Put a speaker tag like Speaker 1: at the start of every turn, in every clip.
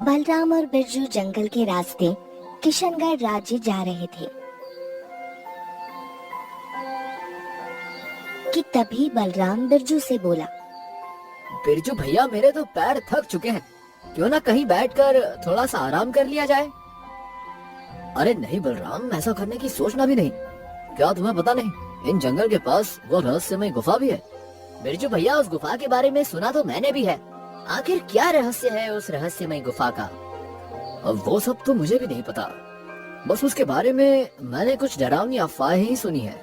Speaker 1: बलराम और बिरजू जंगल के रास्ते किशनगढ़ राज्य जा रहे थे कि तभी बलराम बिरजू से बोला।
Speaker 2: बिरजू भैया, मेरे तो पैर थक चुके हैं, क्यों ना कहीं बैठकर थोड़ा सा आराम कर लिया जाए। अरे नहीं बलराम, ऐसा करने की सोचना भी नहीं। क्या तुम्हें पता नहीं, इन जंगल के पास वो रहस्यमय गुफा भी है। बिरजू भैया, उस गुफा के बारे में सुना तो मैंने भी है। आखिर क्या रहस्य है उस रहस्यमय गुफा का? अब वो सब तो मुझे भी नहीं पता, बस उसके बारे में मैंने कुछ डरावनी अफवाहें ही सुनी है।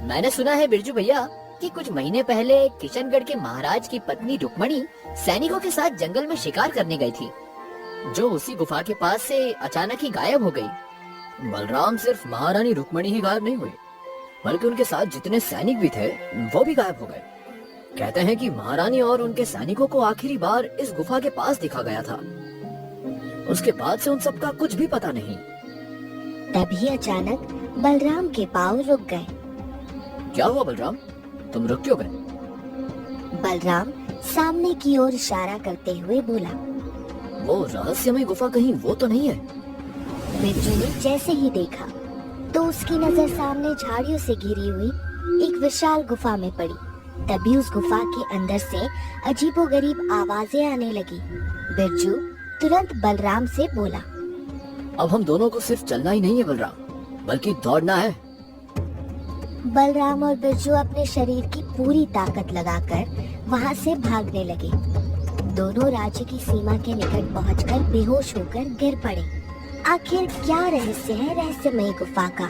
Speaker 2: मैंने सुना है बिरजू भैया कि कुछ महीने पहले किशनगढ़ के महाराज की पत्नी रुक्मणी सैनिकों के साथ जंगल में शिकार करने गई थी, जो उसी गुफा के पास से अचानक ही गायब हो गई। बलराम, सिर्फ महारानी रुक्मणी ही गायब नहीं हुई, बल्कि उनके साथ जितने सैनिक भी थे वो भी गायब हो गए। कहते हैं कि महारानी और उनके सैनिकों को आखिरी बार इस गुफा के पास दिखा गया था। उसके बाद से उन सबका कुछ भी पता नहीं।
Speaker 1: तभी अचानक बलराम के पाँव रुक गए।
Speaker 2: क्या हुआ बलराम, तुम रुक क्यों गए?
Speaker 1: बलराम सामने की ओर इशारा करते हुए बोला।
Speaker 2: वो रहस्यमय गुफा कहीं वो तो नहीं है?
Speaker 1: बिरजू ने जैसे ही देखा तो उसकी नजर सामने झाड़ियों से घिरी हुई एक विशाल गुफा में पड़ी। तभी उस गुफा के अंदर से अजीबोगरीब आवाजें आने लगी। बिरजू तुरंत बलराम से बोला।
Speaker 2: अब हम दोनों को सिर्फ चलना ही नहीं है बलराम, बल्कि दौड़ना है।
Speaker 1: बलराम और बिरजू अपने शरीर की पूरी ताकत लगाकर वहां से भागने लगे। दोनों राज्य की सीमा के निकट पहुंचकर बेहोश होकर गिर पड़े। आखिर क्या रहस्य है रहस्यमय गुफा का,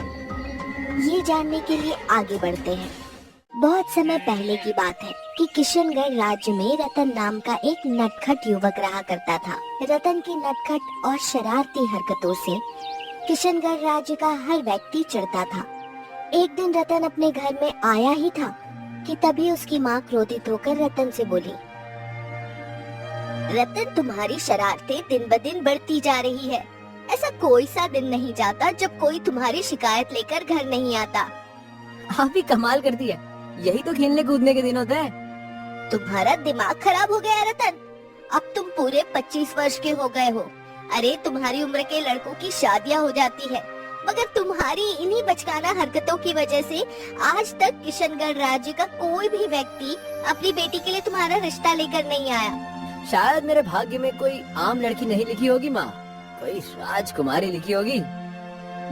Speaker 1: ये जानने के लिए आगे बढ़ते हैं। बहुत समय पहले की बात है कि किशनगढ़ राज्य में रतन नाम का एक नटखट युवक रहा करता था। रतन की नटखट और शरारती हरकतों से किशनगढ़ राज्य का हर व्यक्ति चिढ़ता था। एक दिन रतन अपने घर में आया ही था कि तभी उसकी माँ क्रोधित होकर रतन से बोली। रतन, तुम्हारी शरारतें दिन ब दिन बढ़ती जा रही है। ऐसा कोई सा दिन नहीं जाता जब कोई तुम्हारी शिकायत लेकर घर नहीं आता।
Speaker 3: आप भी कमाल करती है, यही तो खेलने कूदने के दिन होते हैं।
Speaker 1: तुम्हारा दिमाग खराब हो गया है रतन। अब तुम पूरे 25 वर्ष के हो गए हो। अरे तुम्हारी उम्र के लड़कों की शादियां हो जाती है, मगर तुम्हारी इन्हीं बचकाना हरकतों की वजह से आज तक किशनगढ़ राज्य का कोई भी व्यक्ति अपनी बेटी के लिए तुम्हारा रिश्ता लेकर नहीं आया।
Speaker 2: शायद मेरे भाग्य में कोई आम लड़की नहीं लिखी होगी माँ, कोई राजकुमारी लिखी होगी।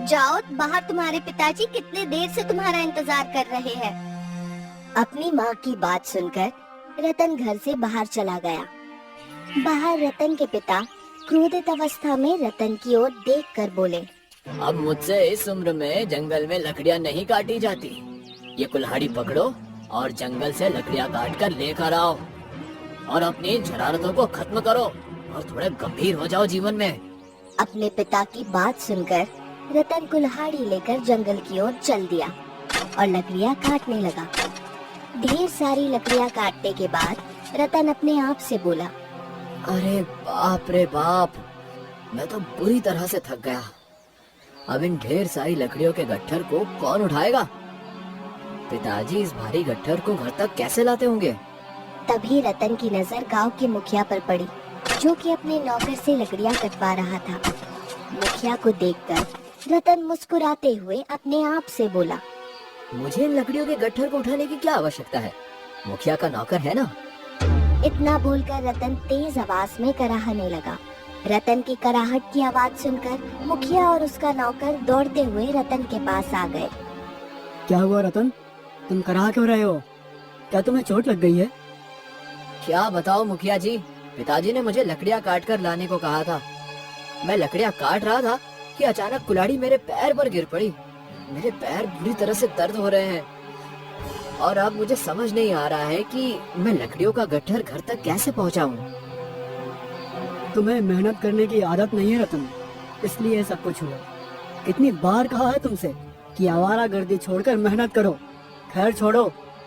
Speaker 1: जाओ बाहर, तुम्हारे पिताजी कितने देर से तुम्हारा इंतजार कर रहे हैं। अपनी माँ की बात सुनकर रतन घर से बाहर चला गया। बाहर रतन के पिता क्रोधित अवस्था में रतन की ओर देखकर बोले।
Speaker 2: अब मुझसे इस उम्र में जंगल में लकड़ियाँ नहीं काटी जाती। ये कुल्हाड़ी पकड़ो और जंगल से लकड़ियाँ काट कर लेकर आओ और अपनी शरारतों को खत्म करो और थोड़े गंभीर हो जाओ जीवन में।
Speaker 1: अपने पिता की बात सुनकर रतन कुल्हाड़ी लेकर जंगल की ओर चल दिया और लकड़ियाँ काटने लगा। ढेर सारी लकड़ियाँ काटने के बाद रतन अपने आप से बोला।
Speaker 2: अरे बाप रे बाप, मैं तो बुरी तरह से थक गया। अब इन ढेर सारी लकड़ियों के गट्ठर को कौन उठाएगा? पिताजी इस भारी गट्ठर को घर तक कैसे लाते होंगे?
Speaker 1: तभी रतन की नजर गांव के मुखिया पर पड़ी, जो कि अपने नौकर से लकड़ियां कटवा रहा था। मुखिया को देखकर रतन मुस्कुराते हुए अपने आप से बोला।
Speaker 2: मुझे इन लकड़ियों के गट्ठर को उठाने की क्या आवश्यकता है? मुखिया का नौकर है ना।
Speaker 1: इतना बोलकर रतन तेज आवाज में कराहने लगा। रतन की कराहट की आवाज सुनकर मुखिया और उसका नौकर दौड़ते हुए रतन के पास आ गए।
Speaker 4: क्या हुआ रतन, तुम कराह क्यों रहे हो? क्या तुम्हें चोट लग गई है?
Speaker 2: क्या बताओ मुखिया जी, पिताजी ने मुझे लकड़ियाँ काट कर लाने को कहा था। मैं लकड़ियाँ काट रहा था कि अचानक कुल्हाड़ी मेरे पैर पर गिर पड़ी। मेरे पैर बुरी तरह से दर्द हो रहे हैं और अब मुझे समझ नहीं आ रहा है कि मैं लकड़ियों का गट्ठर घर तक कैसे पहुँचाऊँ।
Speaker 4: तुम्हें मेहनत करने की आदत नहीं है रतन, इसलिए सब कुछ हुआ। कितनी बार कहा है तुमसे कि आवारागर्दी छोड़कर मेहनत करो। खैर छोड़ो,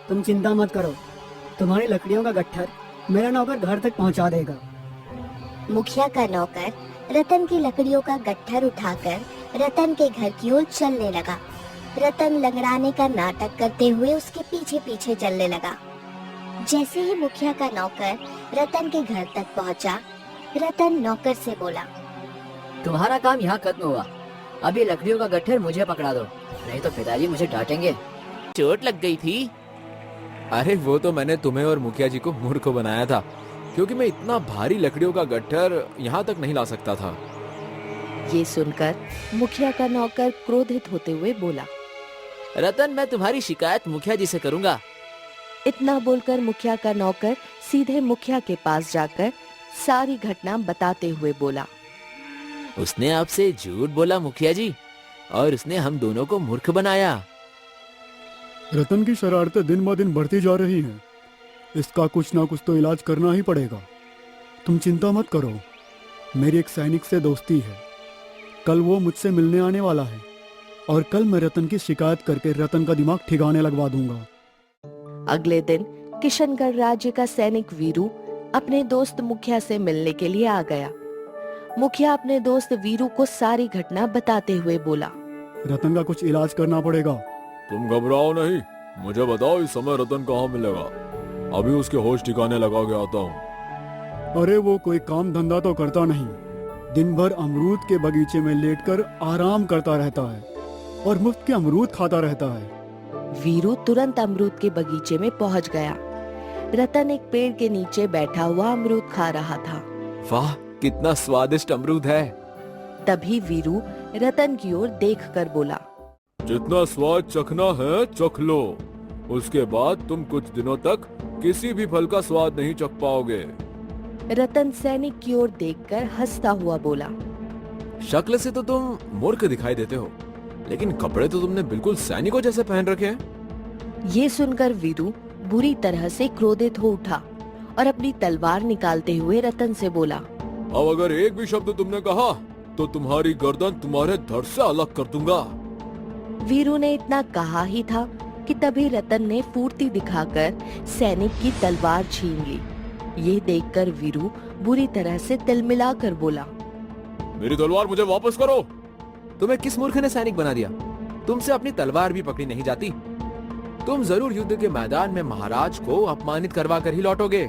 Speaker 4: तुम चिंता मत करो, तुम्हारी लकड़ियों का गट्ठर मेरा नौकर घर तक पहुंचा देगा।
Speaker 1: मुखिया का नौकर रतन की लकड़ियों का गट्ठर उठाकर रतन के घर की ओर चलने लगा। रतन लंगड़ाने का नाटक करते हुए उसके पीछे पीछे चलने लगा। जैसे ही मुखिया का नौकर रतन के घर तक पहुंचा, रतन नौकर से बोला।
Speaker 2: तुम्हारा काम यहाँ खत्म हुआ। अब ये लकड़ियों का गट्ठर मुझे पकड़ा दो, नहीं तो पिताजी मुझे डांटेंगे।
Speaker 5: चोट लग गई थी। अरे वो तो मैंने तुम्हें और मुखिया जी को मूर्ख बनाया था, क्योंकि मैं इतना भारी लकड़ियों का गट्ठर यहाँ तक नहीं ला सकता था।
Speaker 3: ये सुनकर मुखिया का नौकर क्रोधित होते हुए बोला।
Speaker 5: रतन, मैं तुम्हारी शिकायत मुखिया जी से करूंगा।
Speaker 3: इतना बोलकर मुखिया का नौकर सीधे मुखिया के पास जाकर सारी घटना बताते हुए बोला।
Speaker 5: उसने आपसे झूठ बोला मुखिया जी, और उसने हम दोनों को मूर्ख बनाया।
Speaker 6: रतन की शरारतें दिन ब दिन बढ़ती जा रही हैं। इसका कुछ ना कुछ तो इलाज करना ही पड़ेगा। तुम चिंता मत करो, मेरी एक सैनिक से दोस्ती है। कल वो मुझसे मिलने आने वाला है और कल मैं रतन की शिकायत करके रतन का दिमाग ठिकाने लगवा दूंगा।
Speaker 3: अगले दिन किशनगढ़ राज्य का सैनिक वीरू अपने दोस्त मुखिया से मिलने के लिए आ गया। मुखिया अपने दोस्त वीरू को सारी घटना बताते हुए बोला।
Speaker 6: रतन का कुछ इलाज करना पड़ेगा।
Speaker 7: तुम घबराओ नहीं, मुझे बताओ इस समय रतन कहाँ मिलेगा। अभी उसके होश ठिकाने लगा के आता हूँ।
Speaker 6: अरे वो कोई काम धंधा तो करता नहीं, दिन भर अमरूद के बगीचे में लेटकर आराम करता रहता है और मुफ्त के अमरूद खाता रहता है।
Speaker 3: वीरू तुरंत अमरूद के बगीचे में पहुंच गया। रतन एक पेड़ के नीचे बैठा हुआ अमरूद खा रहा था।
Speaker 5: वाह, कितना स्वादिष्ट अमरूद है।
Speaker 3: तभी वीरू रतन की ओर देखकर बोला।
Speaker 7: जितना स्वाद चखना है चख लो, उसके बाद तुम कुछ दिनों तक किसी भी फल का स्वाद नहीं चख पाओगे।
Speaker 3: रतन सैनिक की ओर देखकर हंसता हुआ बोला।
Speaker 5: शक्ल से तो तुम मूर्ख दिखाई देते हो, लेकिन कपड़े तो तुमने बिल्कुल सैनिकों जैसे पहन रखे हैं।
Speaker 3: ये सुनकर वीरू बुरी तरह से क्रोधित हो उठा और अपनी तलवार निकालते हुए रतन से बोला।
Speaker 7: अब अगर एक भी शब्द तुमने कहा तो तुम्हारी गर्दन तुम्हारे धड़ से अलग कर दूंगा।
Speaker 3: वीरू ने इतना कहा ही था कि तभी रतन ने फुर्ती दिखाकर सैनिक की तलवार छीन ली। ये देखकर वीरू बुरी तरह से तिलमिलाकर बोला।
Speaker 7: मेरी तलवार मुझे वापस करो।
Speaker 5: तुम्हें किस मूर्ख ने सैनिक बना दिया? तुमसे अपनी तलवार भी पकड़ी नहीं जाती। तुम जरूर युद्ध के मैदान में महाराज को अपमानित करवा कर ही लौटोगे।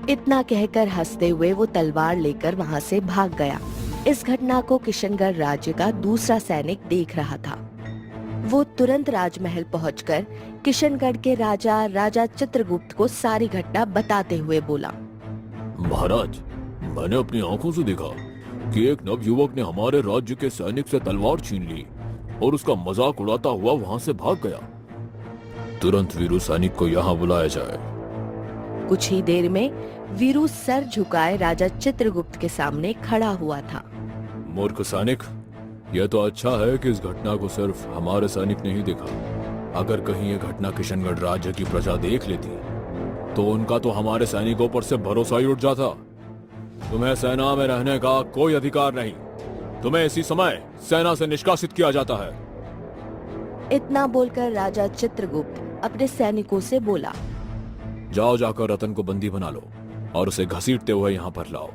Speaker 3: इतना कहकर हंसते हुए वो तलवार लेकर वहाँ से भाग गया। इस घटना को किशनगढ़ राज्य का दूसरा सैनिक देख रहा था। वो तुरंत राजमहल पहुंचकर किशनगढ़ के राजा चित्रगुप्त को सारी घटना बताते हुए बोला।
Speaker 7: महाराज, मैंने अपनी आंखों से देखा कि एक नवयुवक ने हमारे राज्य के सैनिक से तलवार छीन ली और उसका मजाक उड़ाता हुआ वहाँ से भाग गया। तुरंत वीरू सैनिक को यहाँ बुलाया जाए।
Speaker 3: कुछ ही देर में वीरू सर झुकाए राजा चित्रगुप्त के सामने खड़ा हुआ था।
Speaker 7: मूर्ख सैनिक, यह तो अच्छा है कि इस घटना को सिर्फ हमारे सैनिक ने ही देखा। अगर कहीं यह घटना किशनगढ़ राज्य की प्रजा देख लेती तो उनका तो हमारे सैनिकों पर से भरोसा ही उठ जाता। तुम्हें सेना में रहने का कोई अधिकार नहीं। तुम्हें इसी समय सेना से निष्कासित किया जाता है।
Speaker 3: इतना बोलकर राजा चित्रगुप्त अपने सैनिकों से बोला।
Speaker 7: जाओ, जाकर रतन को बंदी बना लो और उसे घसीटते हुए यहाँ पर लाओ।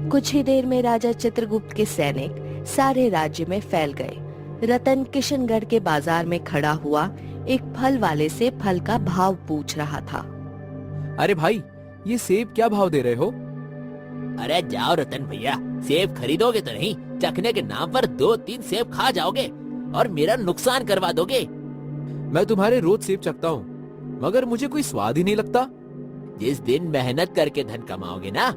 Speaker 3: कुछ ही देर में राजा चित्रगुप्त के सैनिक सारे राज्य में फैल गए। रतन किशनगढ़ के बाजार में खड़ा हुआ एक फल वाले से फल का भाव पूछ रहा था।
Speaker 5: अरे भाई, ये सेब क्या भाव दे रहे हो?
Speaker 8: अरे जाओ रतन भैया, सेब खरीदोगे तो नहीं, चखने के नाम पर 2-3 सेब खा जाओगे और मेरा नुकसान करवा दोगे।
Speaker 5: मैं तुम्हारे रोज सेब चखता हूँ, मगर मुझे कोई स्वाद ही नहीं लगता।
Speaker 8: जिस दिन मेहनत करके धन कमाओगे ना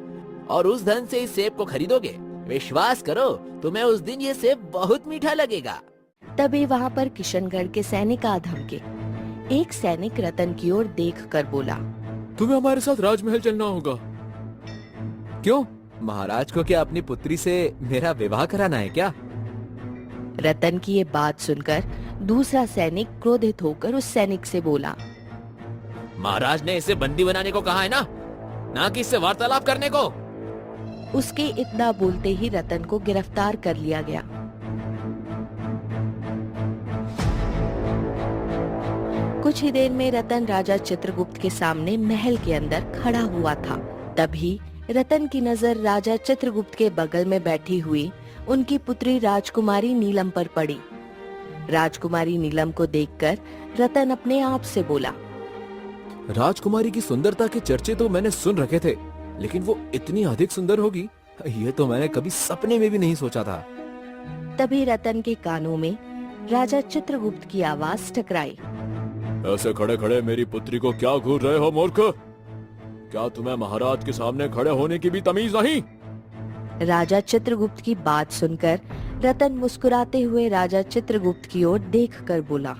Speaker 8: और उस धन से इस सेब को खरीदोगे, विश्वास करो तुम्हें उस दिन ये सेब बहुत मीठा लगेगा।
Speaker 3: तभी वहाँ पर किशनगढ़ के सैनिक आ धमके। एक सैनिक रतन की ओर देखकर बोला।
Speaker 7: तुम्हें हमारे साथ राजमहल चलना होगा।
Speaker 5: क्यों? महाराज को क्या अपनी पुत्री से मेरा विवाह कराना है क्या?
Speaker 3: रतन की ये बात सुनकर दूसरा सैनिक क्रोधित होकर उस सैनिक से बोला।
Speaker 8: महाराज ने इसे बंदी बनाने को कहा है ना कि इससे वार्तालाप करने को।
Speaker 3: उसके इतना बोलते ही रतन को गिरफ्तार कर लिया गया। कुछ ही देर में रतन राजा चित्रगुप्त के सामने महल के अंदर खड़ा हुआ था। तभी रतन की नजर राजा चित्रगुप्त के बगल में बैठी हुई उनकी पुत्री राजकुमारी नीलम पर पड़ी। राजकुमारी नीलम को देखकर रतन अपने आप से बोला।
Speaker 5: राजकुमारी की सुंदरता के चर्चे तो मैंने सुन रखे थे, लेकिन वो इतनी अधिक सुंदर होगी, ये तो मैंने कभी सपने में भी नहीं सोचा था।
Speaker 3: तभी रतन के कानों में राजा चित्रगुप्त की आवाज टकराई।
Speaker 7: ऐसे खड़े खड़े मेरी पुत्री को क्या घूर रहे हो मूर्ख? क्या तुम्हें महाराज के सामने खड़े होने की भी तमीज नहीं?
Speaker 3: राजा चित्रगुप्त की बात सुनकर रतन मुस्कुराते हुए राजा चित्रगुप्त की ओर देखकर बोला,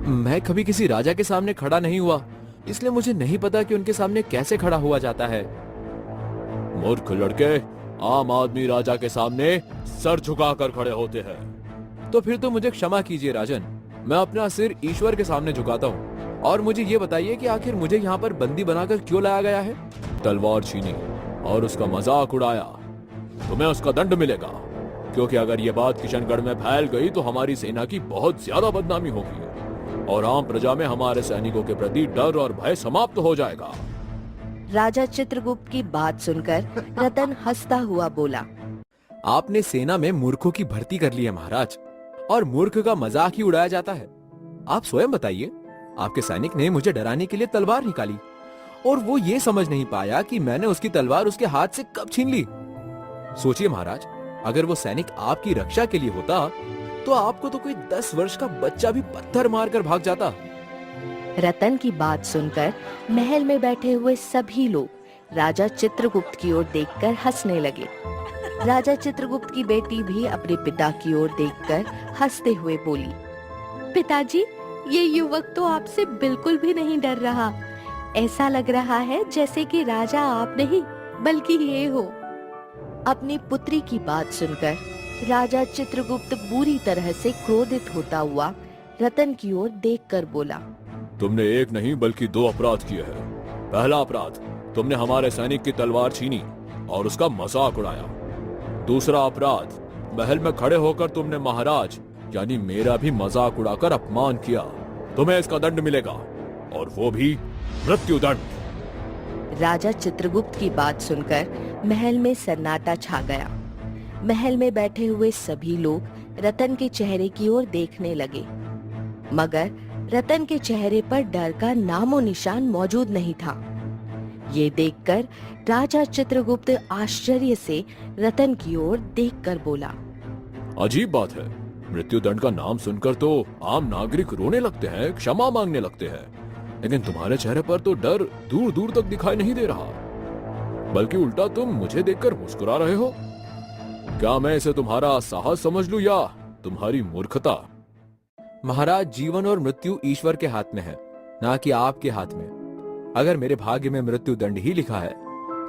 Speaker 5: मैं कभी किसी राजा के सामने खड़ा नहीं हुआ, इसलिए मुझे नहीं पता कि उनके सामने कैसे खड़ा हुआ जाता है।
Speaker 7: मूर्ख लड़के, आम आदमी राजा के सामने सर झुकाकर खड़े होते हैं।
Speaker 5: तो फिर तो मुझे क्षमा कीजिए राजन, मैं अपना सिर ईश्वर के सामने झुकाता हूँ। और मुझे ये बताइए कि आखिर मुझे यहाँ पर बंदी बनाकर क्यों लाया गया है?
Speaker 7: तलवार छीनी और उसका मजाक उड़ाया, तुम्हें उसका दंड मिलेगा, क्योंकि अगर ये बात किशनगढ़ में फैल गई तो हमारी सेना की बहुत ज्यादा बदनामी होगी और आम प्रजा में हमारे सैनिकों के प्रति डर और भय समाप्त हो जाएगा।
Speaker 3: राजा चित्रगुप्त की बात सुनकर रतन हंसता हुआ बोला,
Speaker 5: आपने सेना में मूर्खों की भर्ती कर ली है महाराज, और मूर्ख का मजाक ही उड़ाया जाता है। आप स्वयं बताइए, आपके सैनिक ने मुझे डराने के लिए तलवार निकाली और वो ये समझ नहीं पाया कि मैंने उसकी तलवार उसके हाथ से कब छीन ली। सोचिए महाराज, अगर वो सैनिक आपकी रक्षा के लिए होता तो आपको तो कोई 10 वर्ष का बच्चा भी पत्थर मारकर भाग जाता।
Speaker 3: रतन की बात सुनकर महल में बैठे हुए सभी लोग राजा चित्रगुप्त की ओर देखकर हंसने लगे। राजा चित्रगुप्त की बेटी भी अपने पिता की ओर देखकर हंसते हुए बोली, पिताजी, ये युवक तो आपसे बिल्कुल भी नहीं डर रहा। ऐसा लग रहा है जैसे कि राजा आप नहीं बल्कि ये हो। अपनी पुत्री की बात सुनकर राजा चित्रगुप्त बुरी तरह से क्रोधित होता हुआ रतन की ओर देखकर बोला,
Speaker 7: तुमने एक नहीं बल्कि 2 अपराध किए हैं। पहला अपराध, तुमने हमारे सैनिक की तलवार छीनी और उसका मजाक उड़ाया। दूसरा अपराध, महल में खड़े होकर तुमने महाराज यानी मेरा भी मजाक उड़ाकर अपमान किया। तुम्हें इसका दंड मिलेगा, और वो भी मृत्यु दंड।
Speaker 3: राजा चित्रगुप्त की बात सुनकर महल में सन्नाटा छा गया। महल में बैठे हुए सभी लोग रतन के चेहरे की ओर देखने लगे, मगर रतन के चेहरे पर डर का नामो निशान मौजूद नहीं था। ये देखकर राजा चित्रगुप्त आश्चर्य से रतन की ओर देखकर बोला,
Speaker 7: अजीब बात है, मृत्यु दंड का नाम सुनकर तो आम नागरिक रोने लगते हैं, क्षमा मांगने लगते हैं, लेकिन तुम्हारे चेहरे पर तो डर दूर दूर तक दिखाई नहीं दे रहा, बल्कि उल्टा तुम मुझे देखकर मुस्कुरा रहे हो। क्या मैं इसे तुम्हारा साहस समझ लूं या तुम्हारी मूर्खता?
Speaker 5: महाराज, जीवन और मृत्यु ईश्वर के हाथ में है, ना कि आपके हाथ में। अगर मेरे भाग्य में मृत्यु दंड ही लिखा है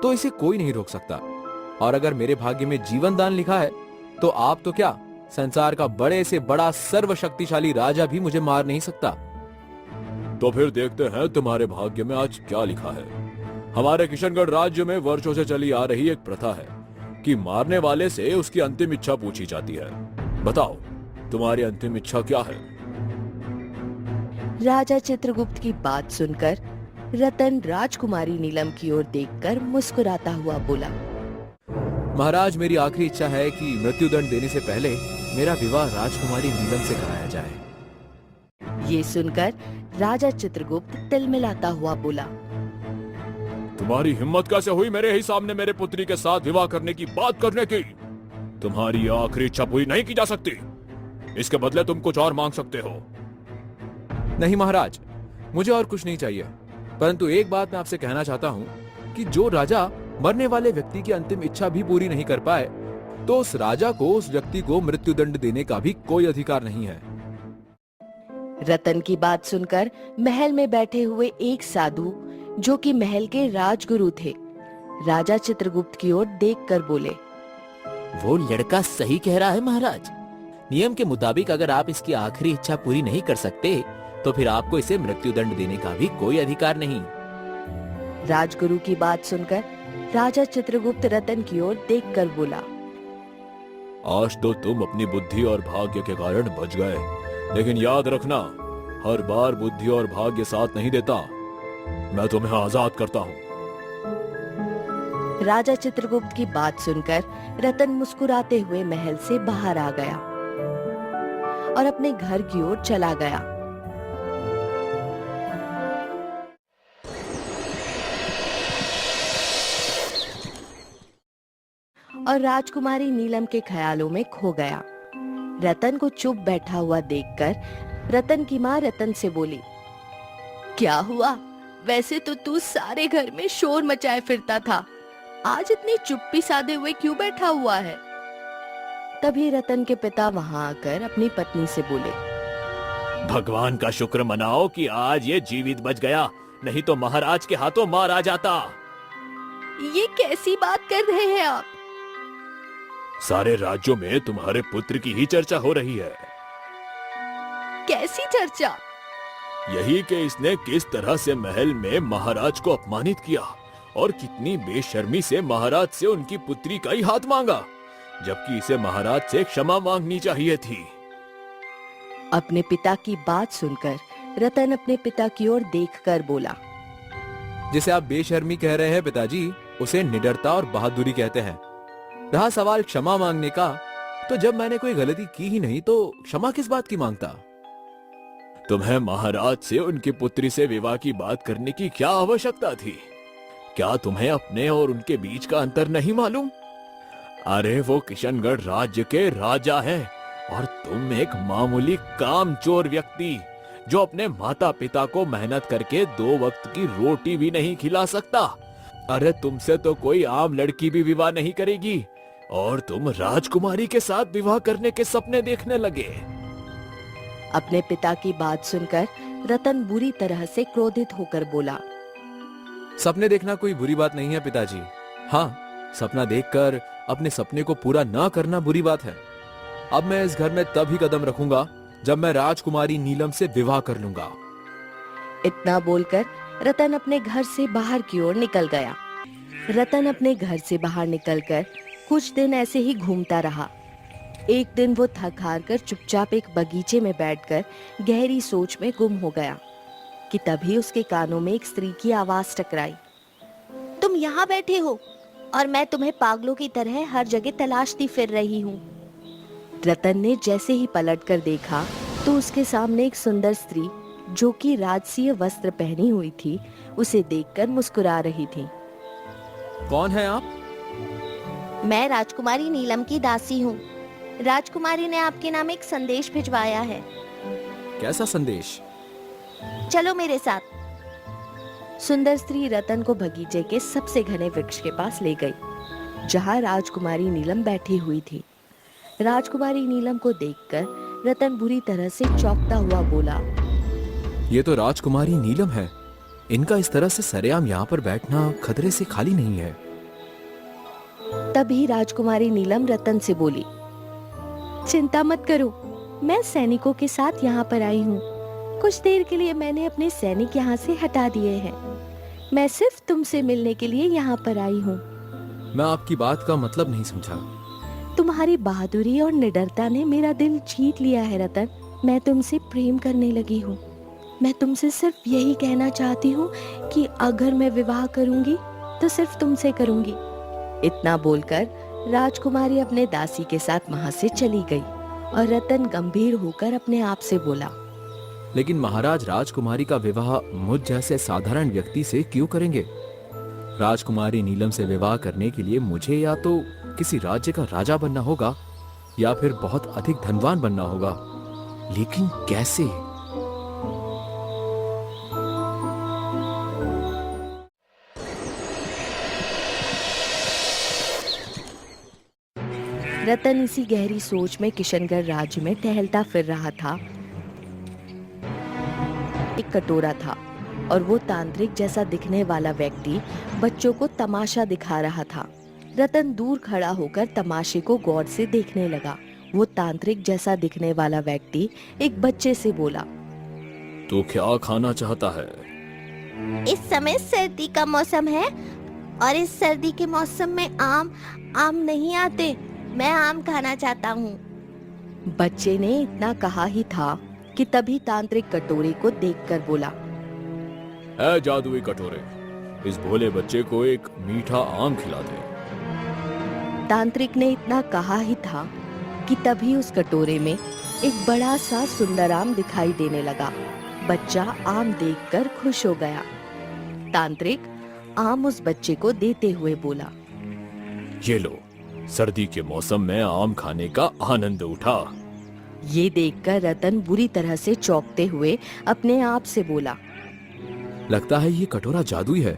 Speaker 5: तो इसे कोई नहीं रोक सकता, और अगर मेरे भाग्य में जीवन दान लिखा है तो आप तो क्या, संसार का बड़े से बड़ा सर्वशक्तिशाली राजा भी मुझे मार नहीं सकता।
Speaker 7: तो फिर देखते हैं तुम्हारे भाग्य में आज क्या लिखा है। हमारे किशनगढ़ राज्य में वर्षों से चली आ रही एक प्रथा है कि मारने वाले से उसकी अंतिम इच्छा पूछी जाती है। बताओ, तुम्हारी अंतिम इच्छा क्या है?
Speaker 3: राजा चित्रगुप्त की बात सुनकर रतन राजकुमारी नीलम की ओर देखकर मुस्कुराता हुआ बोला,
Speaker 5: महाराज, मेरी आखिरी इच्छा है कि मृत्यु दंड देने से पहले मेरा विवाह राजकुमारी नीलम से कराया जाए।
Speaker 3: ये सुनकर राजा चित्रगुप्त तिलमिलाता हुआ बोला,
Speaker 7: तुम्हारी हिम्मत कैसे हुई मेरे ही सामने मेरे पुत्री के साथ विवाह करने की बात करने की? तुम्हारी आखिरी इच्छा पूरी नहीं की जा सकती, इसके बदले तुम कुछ और मांग सकते हो।
Speaker 5: नहीं महाराज, मुझे और कुछ नहीं चाहिए, परंतु एक बात मैं आपसे कहना चाहता हूँ कि जो राजा मरने वाले व्यक्ति की अंतिम इच्छा भी पूरी नहीं कर पाए, तो उस राजा को उस व्यक्ति को मृत्यु दंड देने का भी कोई अधिकार नहीं है।
Speaker 3: रतन की बात सुनकर महल में बैठे हुए एक साधु, जो कि महल के राजगुरु थे, राजा चित्रगुप्त की ओर देखकर बोले,
Speaker 8: वो लड़का सही कह रहा है महाराज। नियम के मुताबिक अगर आप इसकी आखिरी इच्छा पूरी नहीं कर सकते तो फिर आपको इसे मृत्यु दंड देने का भी कोई अधिकार नहीं।
Speaker 3: राजगुरु की बात सुनकर राजा चित्रगुप्त रतन की ओर देखकर बोला,
Speaker 7: आज तो तुम अपनी बुद्धि और भाग्य के कारण बच गए, लेकिन याद रखना, हर बार बुद्धि और भाग्य साथ नहीं देता। मैं तुम्हें आजाद करता हूँ।
Speaker 3: राजा चित्रगुप्त की बात सुनकर रतन मुस्कुराते हुए महल से बाहर आ गया और अपने घर की ओर चला गया। और राजकुमारी नीलम के ख्यालों में खो गया। रतन को चुप बैठा हुआ देखकर रतन की माँ रतन से बोली, क्या हुआ? वैसे तो तू सारे घर में शोर मचाए फिरता था, आज इतनी चुप्पी साधे हुए क्यों बैठा हुआ है? तभी रतन के पिता वहां आकर अपनी पत्नी से बोले,
Speaker 7: भगवान का शुक्र मनाओ कि आज ये जीवित बच गया, नहीं तो महाराज के हाथों मारा जाता।
Speaker 3: ये कैसी बात कर रहे हैं आप?
Speaker 7: सारे राज्यों में तुम्हारे पुत्र की ही चर्चा हो रही है।
Speaker 3: कैसी चर्चा?
Speaker 7: यही कि इसने किस तरह से महल में महाराज को अपमानित किया और कितनी बेशर्मी से महाराज से उनकी पुत्री का ही हाथ मांगा, जबकि इसे महाराज से क्षमा मांगनी चाहिए थी।
Speaker 3: अपने पिता की बात सुनकर रतन अपने पिता की ओर देखकर बोला,
Speaker 5: जिसे आप बेशर्मी कह रहे हैं पिताजी, उसे निडरता और बहादुरी कहते हैं। रहा सवाल क्षमा मांगने का, तो जब मैंने कोई गलती की ही नहीं तो क्षमा किस बात की मांगता?
Speaker 7: तुम्हें महाराज से उनकी पुत्री से विवाह की बात करने की क्या आवश्यकता थी? क्या तुम्हें अपने और उनके बीच का अंतर नहीं मालूम? अरे वो किशनगढ़ राज्य के राजा हैं और तुम एक मामूली कामचोर व्यक्ति जो अपने माता पिता को मेहनत करके 2 वक्त की रोटी भी नहीं खिला सकता। अरे तुमसे तो कोई आम लड़की भी विवाह नहीं करेगी और तुम राजकुमारी के साथ विवाह करने के सपने देखने लगे।
Speaker 3: अपने पिता की बात सुनकर रतन बुरी तरह से क्रोधित होकर बोला,
Speaker 5: सपने देखना कोई बुरी बात नहीं है पिताजी। हाँ, सपना देखकर अपने सपने को पूरा ना करना बुरी बात है। अब मैं इस घर में तभी कदम रखूंगा जब मैं राजकुमारी नीलम से विवाह कर लूंगा।
Speaker 3: इतना बोलकर रतन अपने घर से बाहर की ओर निकल गया। रतन अपने घर से बाहर निकलकर कुछ दिन ऐसे ही घूमता रहा। एक दिन वो थक हार कर चुपचाप एक बगीचे में बैठकर गहरी सोच में गुम हो गया कि तभी उसके कानों में एक स्त्री की आवाज टकराई,
Speaker 1: तुम यहाँ बैठे हो और मैं तुम्हें पागलों की तरह हर जगह तलाशती फिर रही हूँ।
Speaker 3: रतन ने जैसे ही पलटकर देखा तो उसके सामने एक सुंदर स्त्री जो कि राजसीय वस्त्र पहनी हुई थी, उसे देखकर मुस्कुरा रही थी।
Speaker 5: कौन है आप?
Speaker 1: मैं राजकुमारी नीलम की दासी हूँ। राजकुमारी ने आपके नाम एक संदेश भिजवाया है।
Speaker 5: कैसा संदेश?
Speaker 1: चलो मेरे साथ।
Speaker 3: सुंदर स्त्री रतन को बगीचे के सबसे घने वृक्ष के पास ले गई, जहाँ राजकुमारी नीलम बैठी हुई थी। राजकुमारी नीलम को देखकर रतन बुरी तरह से चौंकता हुआ बोला,
Speaker 5: ये तो राजकुमारी नीलम है। इनका इस तरह से सरेआम यहाँ पर बैठना खतरे से खाली नहीं है।
Speaker 3: तभी राजकुमारी नीलम रतन से बोली, चिंता मत करो, मैं सैनिकों के साथ यहाँ पर आई हूँ। कुछ देर के लिए मैंने अपने सैनिक यहाँ से हटा दिए हैं। मैं सिर्फ तुमसे मिलने के लिए यहाँ पर आई हूँ।
Speaker 5: मैं आपकी बात का मतलब नहीं समझा।
Speaker 3: तुम्हारी बहादुरी और निडरता ने मेरा दिल जीत लिया है रतन। मैं तुमसे प्रेम करने लगी हूँ। मैं तुमसे सिर्फ यही कहना चाहती हूँ कि अगर मैं विवाह करूँगी तो सिर्फ तुमसे करूँगी। इतना बोलकर राजकुमारी अपने दासी के साथ वहाँ से चली गई और रतन गंभीर होकर अपने आप से बोला,
Speaker 5: लेकिन महाराज राजकुमारी का विवाह मुझ जैसे साधारण व्यक्ति से क्यों करेंगे? राजकुमारी नीलम से विवाह करने के लिए मुझे या तो किसी राज्य का राजा बनना होगा या फिर बहुत अधिक धनवान बनना होगा, लेकिन कैसे?
Speaker 3: रतन इसी गहरी सोच में किशनगढ़ राज्य में टहलता फिर रहा था। एक कटोरा था और वो तांत्रिक जैसा दिखने वाला व्यक्ति बच्चों को तमाशा दिखा रहा था। रतन दूर खड़ा होकर तमाशे को गौर से देखने लगा। वो तांत्रिक जैसा दिखने वाला व्यक्ति एक बच्चे से बोला,
Speaker 7: तो क्या खाना चाहता है?
Speaker 1: इस समय सर्दी का मौसम है और इस सर्दी के मौसम में आम नहीं आते। मैं आम खाना चाहता हूँ।
Speaker 3: बच्चे ने इतना कहा ही था कि तभी तांत्रिक कटोरे को देखकर बोला,
Speaker 7: है जादुई कटोरे, इस भोले बच्चे को एक मीठा आम खिला दे।
Speaker 3: तांत्रिक ने इतना कहा ही था कि तभी उस कटोरे में एक बड़ा सा सुंदर आम दिखाई देने लगा। बच्चा आम देखकर खुश हो गया। तांत्रिक आम उस बच्चे को देते हुए बोला,
Speaker 7: ये लो, सर्दी के मौसम में आम खाने का आनंद उठा।
Speaker 3: ये देखकर रतन बुरी तरह से चौंकते हुए अपने आप से बोला,
Speaker 5: लगता है ये कटोरा जादुई है।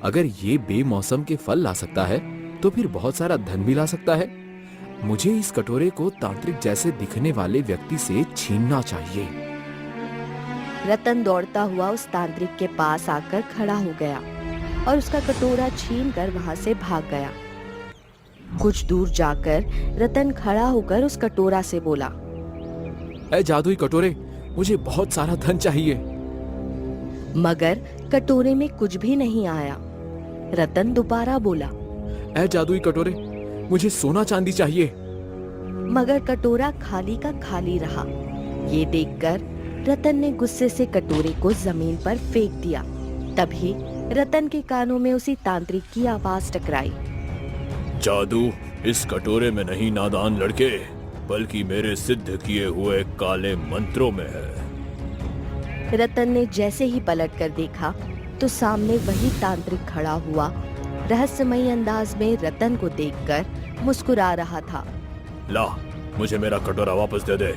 Speaker 5: अगर ये बेमौसम के फल ला सकता है तो फिर बहुत सारा धन भी ला सकता है। मुझे इस कटोरे को तांत्रिक जैसे दिखने वाले व्यक्ति से छीनना चाहिए।
Speaker 3: रतन दौड़ता हुआ उस तांत्रिक के पास आकर खड़ा हो गया और उसका कटोरा छीनकर वहां से भाग गया। कुछ दूर जाकर रतन खड़ा होकर उस कटोरा से बोला,
Speaker 5: ऐ जादुई कटोरे, मुझे बहुत सारा धन चाहिए।
Speaker 3: मगर कटोरे में कुछ भी नहीं आया। रतन दोबारा बोला,
Speaker 5: ऐ जादुई कटोरे, मुझे सोना चांदी चाहिए।
Speaker 3: मगर कटोरा खाली का खाली रहा। ये देखकर रतन ने गुस्से से कटोरे को जमीन पर फेंक दिया। तभी रतन के कानों में उसी तांत्रिक की आवाज टकराई,
Speaker 7: जादू इस कटोरे में नहीं नादान लड़के, बल्कि मेरे सिद्ध किए हुए काले मंत्रों में है।
Speaker 3: रतन ने जैसे ही पलट कर देखा तो सामने वही तांत्रिक खड़ा हुआ रहस्यमयी अंदाज में रतन को देखकर मुस्कुरा रहा था।
Speaker 7: ला, मुझे मेरा कटोरा वापस दे दे।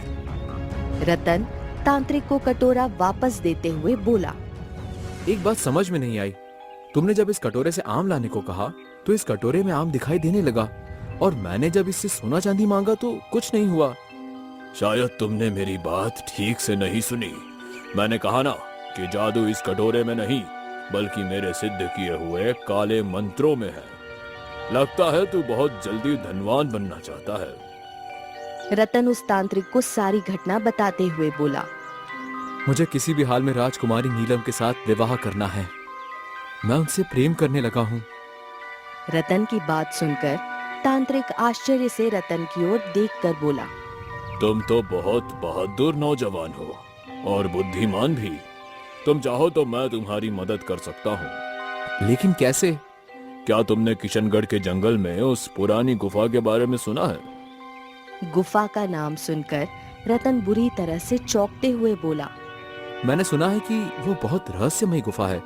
Speaker 3: रतन तांत्रिक को कटोरा वापस देते हुए बोला,
Speaker 5: एक बात समझ में नहीं आई। तुमने जब इस कटोरे से आम लाने को कहा तो इस कटोरे में आम दिखाई देने लगा, और मैंने जब इससे सोना चांदी मांगा तो कुछ नहीं हुआ।
Speaker 7: शायद तुमने मेरी बात ठीक से नहीं सुनी। मैंने कहा ना कि जादू इस कटोरे में नहीं, बल्कि मेरे सिद्ध किए हुए काले मंत्रों में है। लगता है तू बहुत जल्दी धनवान बनना चाहता है।
Speaker 3: रतन उस तांत्रिक को सारी घटना बताते हुए बोला,
Speaker 5: मुझे किसी भी हाल में राजकुमारी नीलम के साथ विवाह करना है। मैं उनसे प्रेम करने लगा हूँ।
Speaker 3: रतन की बात सुनकर तांत्रिक आश्चर्य से रतन की ओर देखकर बोला,
Speaker 7: तुम तो बहुत बहादुर नौजवान हो और बुद्धिमान भी। तुम चाहो तो मैं तुम्हारी मदद कर सकता हूँ।
Speaker 5: लेकिन कैसे?
Speaker 7: क्या तुमने किशनगढ़ के जंगल में उस पुरानी गुफा के बारे में सुना है?
Speaker 3: गुफा का नाम सुनकर रतन बुरी तरह से चौंकते हुए बोला,
Speaker 5: मैंने सुना है कि वो बहुत रहस्यमयी गुफा है।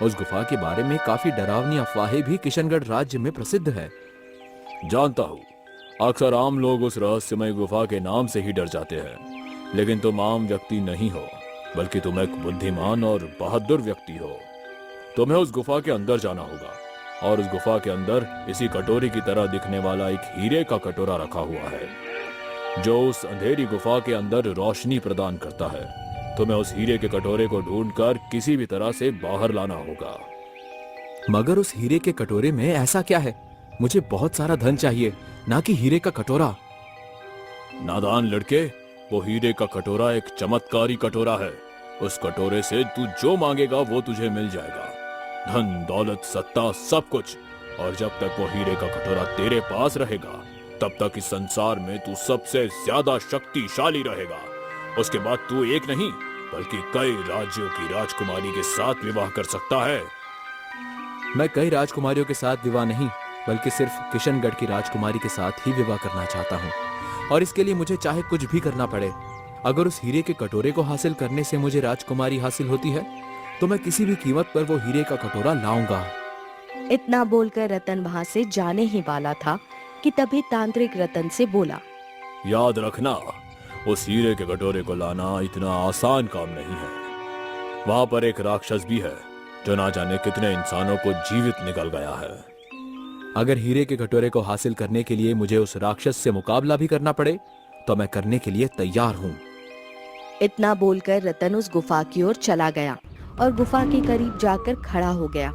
Speaker 5: उस गुफा के बारे में काफी डरावनी अफवाहें भी किशनगढ़ राज्य में प्रसिद्ध है।
Speaker 7: जानता हूँ, अक्सर आम लोग उस रहस्यमय गुफा के नाम से ही डर जाते हैं, लेकिन तुम आम व्यक्ति नहीं हो, बल्कि तुम एक बुद्धिमान और बहादुर व्यक्ति हो। तुम्हें उस गुफा के अंदर जाना होगा, और उस गुफा के अंदर इसी कटोरे की तरह दिखने वाला एक हीरे का कटोरा रखा हुआ है, जो उस अंधेरी गुफा के अंदर रोशनी प्रदान करता है। तुम्हें उस हीरे के कटोरे को ढूंढकर किसी भी तरह से बाहर लाना होगा।
Speaker 5: मगर उस हीरे के कटोरे में ऐसा क्या है? मुझे बहुत सारा धन चाहिए, ना कि हीरे का कटोरा।
Speaker 7: नादान लड़के, वो हीरे का कटोरा एक चमत्कारी कटोरा है। उस कटोरे से तू जो मांगेगा वो तुझे मिल जाएगा, धन दौलत सत्ता सब कुछ। और जब तक वो हीरे का कटोरा तेरे पास रहेगा, तब तक इस संसार में तू सबसे ज्यादा शक्तिशाली रहेगा। उसके बाद तू एक नहीं बल्कि कई राज्यों की राजकुमारी के साथ विवाह कर सकता है।
Speaker 5: मैं कई राजकुमारियों के साथ विवाह नहीं, बल्कि सिर्फ किशनगढ़ की राजकुमारी के साथ ही विवाह करना चाहता हूँ, और इसके लिए मुझे चाहे कुछ भी करना पड़े। अगर उस हीरे के कटोरे को हासिल करने से मुझे राजकुमारी हासिल होती है, तो मैं किसी भी कीमत पर वो हीरे का कटोरा लाऊंगा।
Speaker 3: इतना बोलकर रतन वहां से जाने ही वाला था कि तभी तांत्रिक रतन से बोला,
Speaker 7: याद रखना, उस हीरे के कटोरे को लाना इतना आसान काम नहीं है। वहां पर एक राक्षस भी है, जो ना जाने कितने इंसानों को जीवित निकल गया है।
Speaker 5: अगर हीरे के कटोरे को हासिल करने के लिए मुझे उस राक्षस से मुकाबला भी करना पड़े, तो मैं करने के लिए तैयार हूँ।
Speaker 3: इतना बोलकर रतन उस गुफा की ओर चला गया और गुफा के करीब जाकर खड़ा हो गया।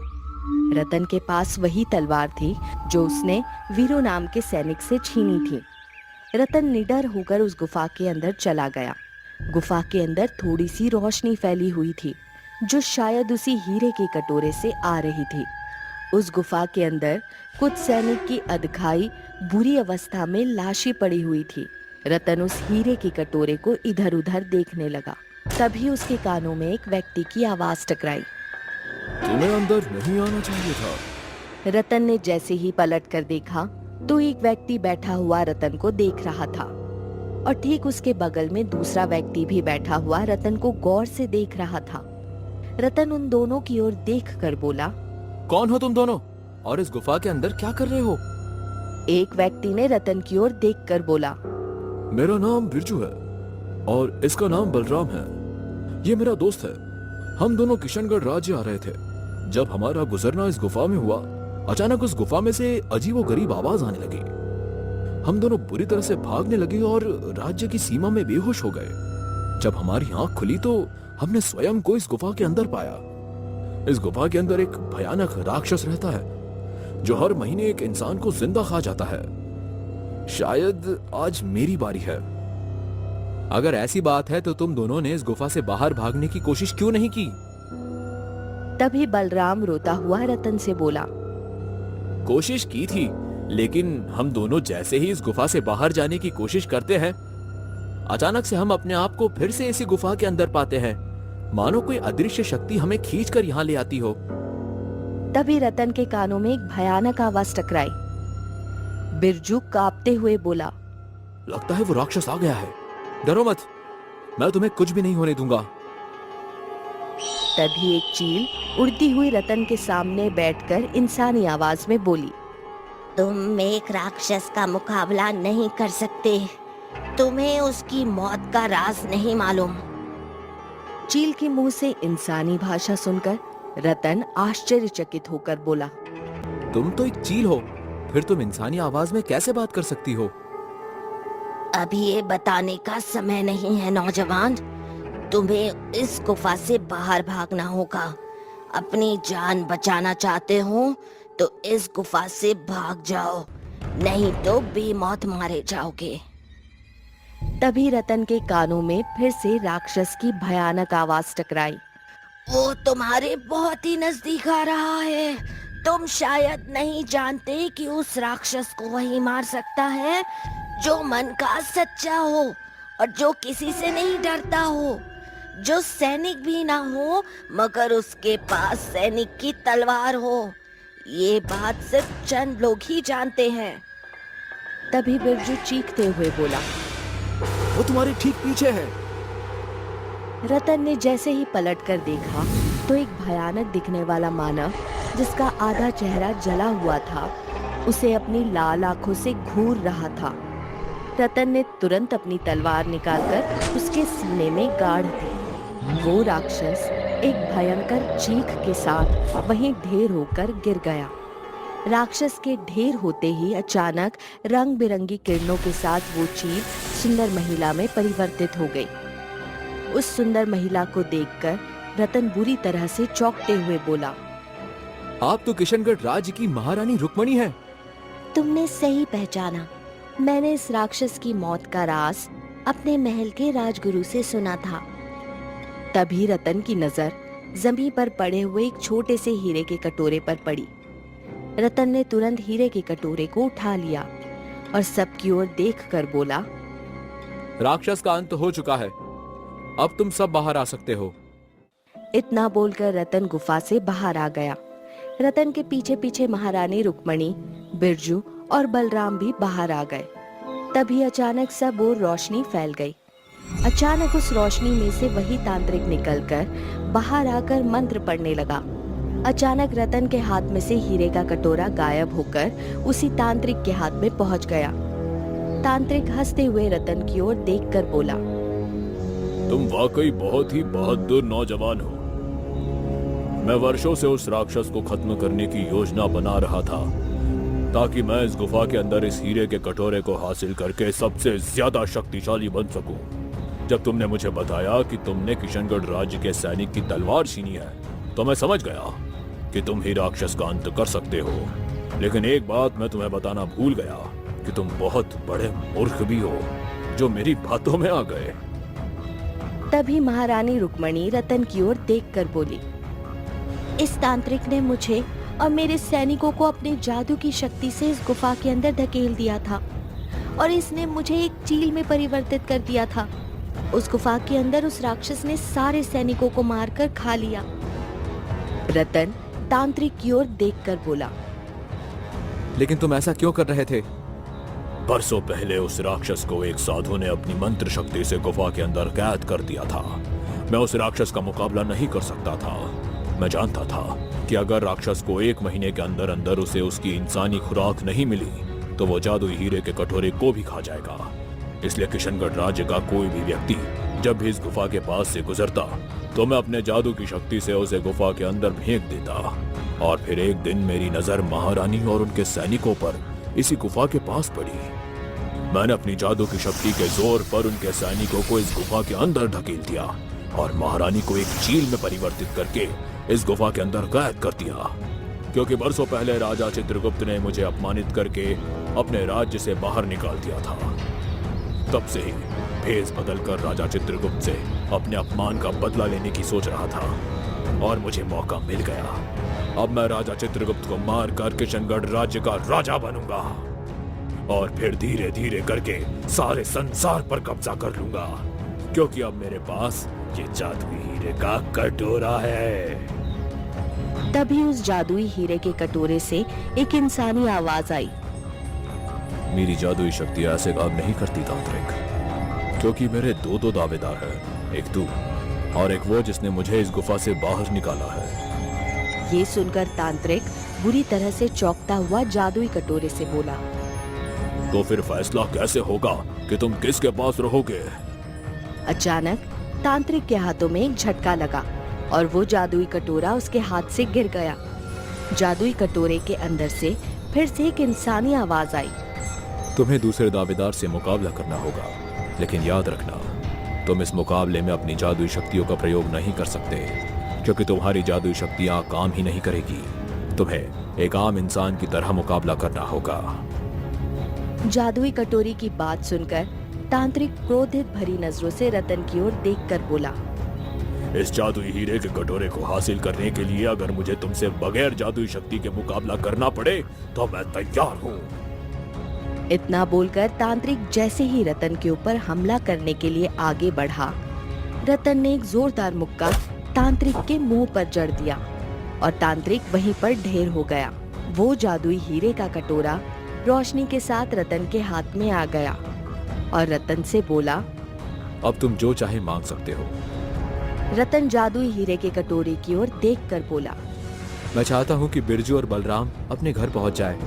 Speaker 3: रतन के पास वही तलवार थी जो उसने वीरू नाम के सैनिक से छीनी थी। रतन निडर होकर उस गुफा के अंदर चला गया। गुफा के अंदर थोड़ी सी रोशनी फैली हुई थी, जो शायद उसी हीरे के कटोरे से आ रही थी। उस गुफा के अंदर कुछ सैनिक की अधखाई बुरी अवस्था में लाशें पड़ी हुई थी। रतन उस हीरे के कटोरे को इधर उधर देखने लगा। तभी उसके कानों में एक व्यक्ति की आवाज टकराई,
Speaker 7: तुम्हें अंदर नहीं आना चाहिए था।
Speaker 3: रतन ने जैसे ही पलट कर देखा तो एक व्यक्ति बैठा हुआ रतन को देख रहा था, और ठीक उसके बगल में दूसरा व्यक्ति भी बैठा हुआ रतन को गौर से देख रहा था। रतन उन दोनों की ओर देखकर बोला,
Speaker 5: कौन हो तुम दोनों, और इस गुफा के अंदर क्या कर रहे हो?
Speaker 3: एक व्यक्ति ने रतन की ओर देखकर बोला,
Speaker 7: मेरा नाम बिरजू है और इसका नाम बलराम है। ये मेरा दोस्त है। हम दोनों किशनगढ़ राज्य आ रहे थे। जब हमारा गुजरना इस गुफा में हुआ, अचानक उस गुफा में से अजीबोगरीब आवाज आने लगी। हम दोनों बुरी तरह से भागने लगे और राज्य की सीमा में बेहोश हो गए। जब हमारी आंख खुली तो हमने स्वयं को इस गुफा के अंदर पाया। इस गुफा के अंदर एक भयानक राक्षस रहता है जो हर महीने एक इंसान को जिंदा खा जाता है। शायद आज मेरी बारी है।
Speaker 5: अगर ऐसी बात है तो तुम दोनों ने इस गुफा से बाहर भागने की कोशिश क्यों नहीं की?
Speaker 3: तभी बलराम रोता हुआ रतन से बोला,
Speaker 7: कोशिश की थी, लेकिन हम दोनों जैसे ही इस गुफा से बाहर जाने की कोशिश करते हैं, अचानक से हम अपने आप को फिर से इसी गुफा के अंदर पाते हैं, मानो कोई अदृश्य शक्ति हमें खींचकर यहाँ ले आती हो।
Speaker 3: तभी रतन के कानों में एक भयानक आवाज टकराई। बिरजू कांपते हुए बोला,
Speaker 7: लगता है वो राक्षस आ गया है।
Speaker 5: डरो मत, मैं तुम्हें कुछ भी नहीं होने दूंगा।
Speaker 3: तभी एक चील उड़ती हुई रतन के सामने बैठकर इंसानी आवाज में बोली,
Speaker 1: तुम एक राक्षस का मुकाबला नहीं कर सकते। तुम्हें उसकी मौत का राज नहीं मालूम।
Speaker 3: चील के मुंह से इंसानी भाषा सुनकर रतन आश्चर्यचकित होकर बोला,
Speaker 5: तुम तो एक चील हो, फिर तुम इंसानी आवाज में कैसे बात कर सकती हो?
Speaker 1: अभी ये बताने का समय नहीं है नौजवान। तुम्हें इस गुफा से बाहर भागना होगा। अपनी जान बचाना चाहते हो तो इस गुफा से भाग जाओ, नहीं तो बेमौत मारे जाओगे।
Speaker 3: तभी रतन के कानों में फिर से राक्षस की भयानक आवाज टकराई,
Speaker 1: वो तुम्हारे बहुत ही नजदीक आ रहा है। तुम शायद नहीं जानते कि उस राक्षस को वही मार सकता है जो मन का सच्चा हो और जो किसी से नहीं डरता हो, जो सैनिक भी ना हो मगर उसके पास सैनिक की तलवार हो। ये बात सिर्फ चंद लोग ही जानते हैं।
Speaker 3: तभी बिरजू चीखते हुए बोला,
Speaker 7: वो तुम्हारे ठीक पीछे है।
Speaker 3: रतन ने जैसे ही पलटकर देखा तो एक भयानक दिखने वाला मानव, जिसका आधा चेहरा जला हुआ था, उसे अपनी लाल आंखों से घूर रहा था। रतन ने तुरंत अपनी तलवार निकालकर उसके सीने में गाड़ दी। वो राक्षस एक भयंकर चीख के साथ वहीं ढेर होकर गिर गया। राक्षस के ढेर होते ही अचानक रंग बिरंगी किरणों के साथ वो चील सुंदर महिला में परिवर्तित हो गई। उस सुंदर महिला को देखकर रतन बुरी तरह से चौंकते हुए बोला,
Speaker 5: आप तो किशनगढ़ राज्य की महारानी रुक्मणी हैं।
Speaker 1: तुमने सही पहचाना। मैंने इस राक्षस की मौत का राज अपने महल के राजगुरु से सुना था।
Speaker 3: तभी रतन की नजर जमीन पर पड़े हुए एक छोटे से हीरे के कटोरे पर पड़ी। रतन ने तुरंत हीरे के कटोरे को उठा लिया और सबकी ओर देखकर बोला,
Speaker 5: राक्षस का अंत हो चुका है, अब तुम सब बाहर आ सकते हो।
Speaker 3: इतना बोलकर रतन गुफा से बाहर आ गया। रतन के पीछे पीछे महारानी रुक्मणी, बिरजू और बलराम भी बाहर आ गए। तभी अचानक सब ओर रोशनी फैल गई। अचानक उस रोशनी में से वही तांत्रिक निकलकर बाहर आकर मंत्र पढ़ने लगा। अचानक रतन के हाथ में से हीरे का कटोरा गायब होकर उसी तांत्रिक के हाथ में पहुंच गया। तांत्रिक हंसते हुए रतन की ओर देखकर बोला,
Speaker 7: तुम वाकई बहुत ही बहादुर नौजवान हो। मैं वर्षों से उस राक्षस को खत्म करने की योजना बना रहा था ताकि मैं इस गुफा के अंदर इस हीरे के कटोरे को हासिल करके सबसे ज्यादा शक्तिशाली बन सकूं। जब तुमने मुझे बताया कि तुमने किशनगढ़ राज्य के सैनिक की तलवार छीनी है तो मैं समझ गया कि तुम ही राक्षस का अंत कर सकते हो। लेकिन एक बात मैं तुम्हें बताना भूल गया कि तुम बहुत बड़े मूर्ख भी हो जो मेरी बातों में आ गए।
Speaker 3: तभी महारानी रुक्मणी रतन की ओर देखकर बोली,
Speaker 1: इस तांत्रिक ने मुझे और मेरे सैनिकों को अपने जादू की शक्ति से इस गुफा के अंदर धकेल दिया था और इसने मुझे एक चील में परिवर्तित कर दिया था। उस गुफा के अंदर उस राक्षस ने सारे सैनिकों को मारकर खा लिया।
Speaker 3: रतन तांत्रिक की ओर देखकर बोला,
Speaker 5: लेकिन तुम ऐसा क्यों कर रहे थे?
Speaker 7: बरसों पहले उस राक्षस को एक साधु ने अपनी मंत्र शक्ति से गुफा के अंदर कैद कर दिया था। मैं उस राक्षस का मुकाबला नहीं कर सकता था। मैं जानता था कि अगर राक्षस को 1 महीने के अंदर अंदर उसे उसकी इंसानी खुराक नहीं मिली तो वो जादुई हीरे के कटोरे को भी खा जाएगा। इसलिए किशनगढ़ राज्य का कोई भी व्यक्ति जब भी इस गुफा के पास से गुजरता तो मैं अपने जादू की शक्ति से उसे गुफा के अंदर फेंक देता। और फिर एक दिन मेरी नजर महारानी और उनके सैनिकों पर इसी गुफा के पास पड़ी। मैंने अपनी जादू की शक्ति के जोर पर उनके सैनिकों को इस गुफा के अंदर धकेल दिया और महारानी को एक चील में परिवर्तित करके इस गुफा के अंदर कैद कर दिया। क्योंकि बरसों पहले राजा चित्रगुप्त ने मुझे अपमानित करके अपने राज्य से बाहर निकाल दिया था। तब से ही भेष बदलकर राजा चित्रगुप्त से अपने अपमान का बदला लेने की सोच रहा था और मुझे मौका मिल गया। अब मैं राजा चित्रगुप्त को मारकर किशनगढ़ राज्य का राजा बनूंगा और फिर धीरे धीरे करके सारे संसार पर कब्जा कर लूंगा, क्योंकि अब मेरे पास ये जादुई हीरे का कटोरा है।
Speaker 3: तभी उस जादुई हीरे के कटोरे से एक इंसानी आवाज आई।
Speaker 7: मेरी जादुई शक्ति ऐसे काम नहीं करती तांत्रिक, क्योंकि मेरे दो दावेदार हैं, एक तू और एक वो जिसने मुझे इस गुफा से बाहर निकाला है।
Speaker 3: ये सुनकर तांत्रिक बुरी तरह से चौंकता हुआ जादुई कटोरे से बोला।
Speaker 7: तो फिर फैसला कैसे होगा कि तुम किसके पास रहोगे?
Speaker 3: अचानक तांत्रिक के हाथों में एक झटका लगा और वो जादुई कटोरा उसके हाथ से गिर गया। जादुई कटोरे के अंदर से फिर से एक इंसानी आवाज आई।
Speaker 7: तुम्हें दूसरे दावेदार से मुकाबला करना होगा, लेकिन याद रखना तुम इस मुकाबले में अपनी जादुई शक्तियों का प्रयोग नहीं कर सकते, क्योंकि तुम्हारी जादुई शक्तियां काम ही नहीं करेगी। तुम्हें एक आम इंसान की तरह मुकाबला करना होगा।
Speaker 3: जादुई कटोरी की बात सुनकर तांत्रिक क्रोधित भरी नजरों से रतन की ओर देखकर बोला।
Speaker 7: इस जादुई हीरे के कटोरे को हासिल करने के लिए अगर मुझे तुमसे बगैर जादुई शक्ति के मुकाबला करना पड़े तो मैं तैयार हूँ।
Speaker 3: इतना बोलकर तांत्रिक जैसे ही रतन के ऊपर हमला करने के लिए आगे बढ़ा, रतन ने एक जोरदार मुक्का तांत्रिक के मुंह पर जड़ दिया और तांत्रिक वहीं पर ढेर हो गया। वो जादुई हीरे का कटोरा रोशनी के साथ रतन के हाथ में आ गया और रतन से बोला,
Speaker 7: अब तुम जो चाहे मांग सकते हो।
Speaker 3: रतन जादुई हीरे के कटोरे की ओर देखकर बोला।
Speaker 5: मैं चाहता हूँ कि बिरजू और बलराम अपने घर पहुँच जाए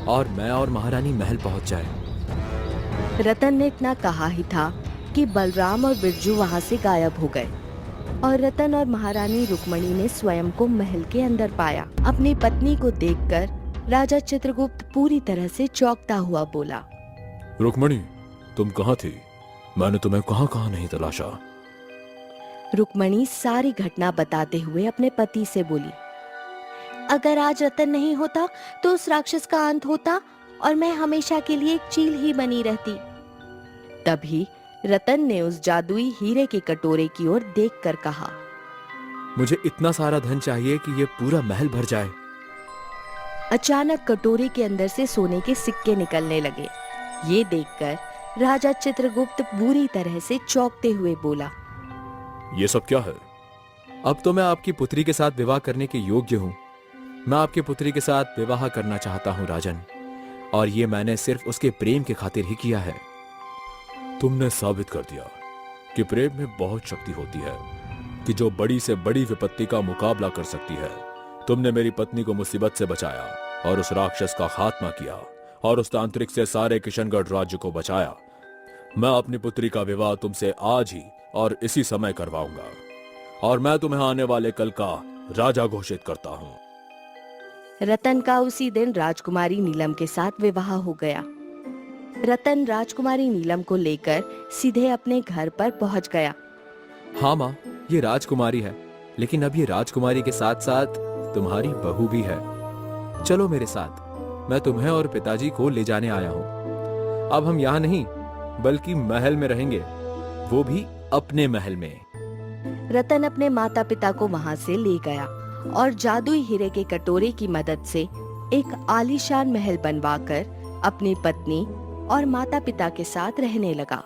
Speaker 5: और मैं और महारानी महल पहुँच जाए।
Speaker 3: रतन ने इतना कहा ही था कि बलराम और बिरजू वहाँ से गायब हो गए और रतन और महारानी रुक्मणी ने स्वयं को महल के अंदर पाया। अपनी पत्नी को देखकर राजा चित्रगुप्त पूरी तरह से चौंकता हुआ बोला।
Speaker 7: रुक्मणी, तुम कहाँ थी? मैंने तुम्हें कहाँ कहाँ नहीं तलाशा।
Speaker 3: रुक्मणी सारी घटना बताते हुए अपने पति से बोली, अगर आज रतन नहीं होता तो उस राक्षस का अंत होता और मैं हमेशा के लिए एक चील ही बनी रहती। तभी रतन ने उस जादुई हीरे के कटोरे की ओर देखकर कहा,
Speaker 5: मुझे इतना सारा धन चाहिए कि ये पूरा महल भर जाए।
Speaker 3: अचानक कटोरे के अंदर से सोने के सिक्के निकलने लगे। ये देखकर राजा चित्रगुप्त बुरी तरह से चौंकते हुए बोला,
Speaker 7: ये सब क्या है?
Speaker 5: अब तो मैं आपकी पुत्री के साथ विवाह करने के योग्य हूँ। मैं आपकी पुत्री के साथ विवाह करना चाहता हूँ राजन, और ये मैंने सिर्फ उसके प्रेम के खातिर ही किया है।
Speaker 7: तुमने साबित कर दिया कि प्रेम में बहुत शक्ति होती है, कि जो बड़ी से बड़ी विपत्ति का मुकाबला कर सकती है। तुमने मेरी पत्नी को मुसीबत से बचाया और उस राक्षस का खात्मा किया और उस तांत्रिक से सारे किशनगढ़ राज्य को बचाया। मैं अपनी पुत्री का विवाह तुमसे आज ही और इसी समय करवाऊंगा और मैं तुम्हें आने वाले कल का राजा घोषित करता हूँ।
Speaker 3: रतन का उसी दिन राजकुमारी नीलम के साथ विवाह हो गया। रतन राजकुमारी नीलम को लेकर सीधे अपने घर पर पहुंच गया।
Speaker 5: हाँ माँ, ये राजकुमारी है, लेकिन अब ये राजकुमारी के साथ साथ तुम्हारी बहू भी है। चलो मेरे साथ, मैं तुम्हें और पिताजी को ले जाने आया हूँ। अब हम यहाँ नहीं बल्कि महल में रहेंगे, वो भी अपने महल में।
Speaker 3: रतन अपने माता पिता को वहाँ से ले गया और जादुई हीरे के कटोरे की मदद से एक आलीशान महल बनवाकर अपनी पत्नी और माता पिता के साथ रहने लगा।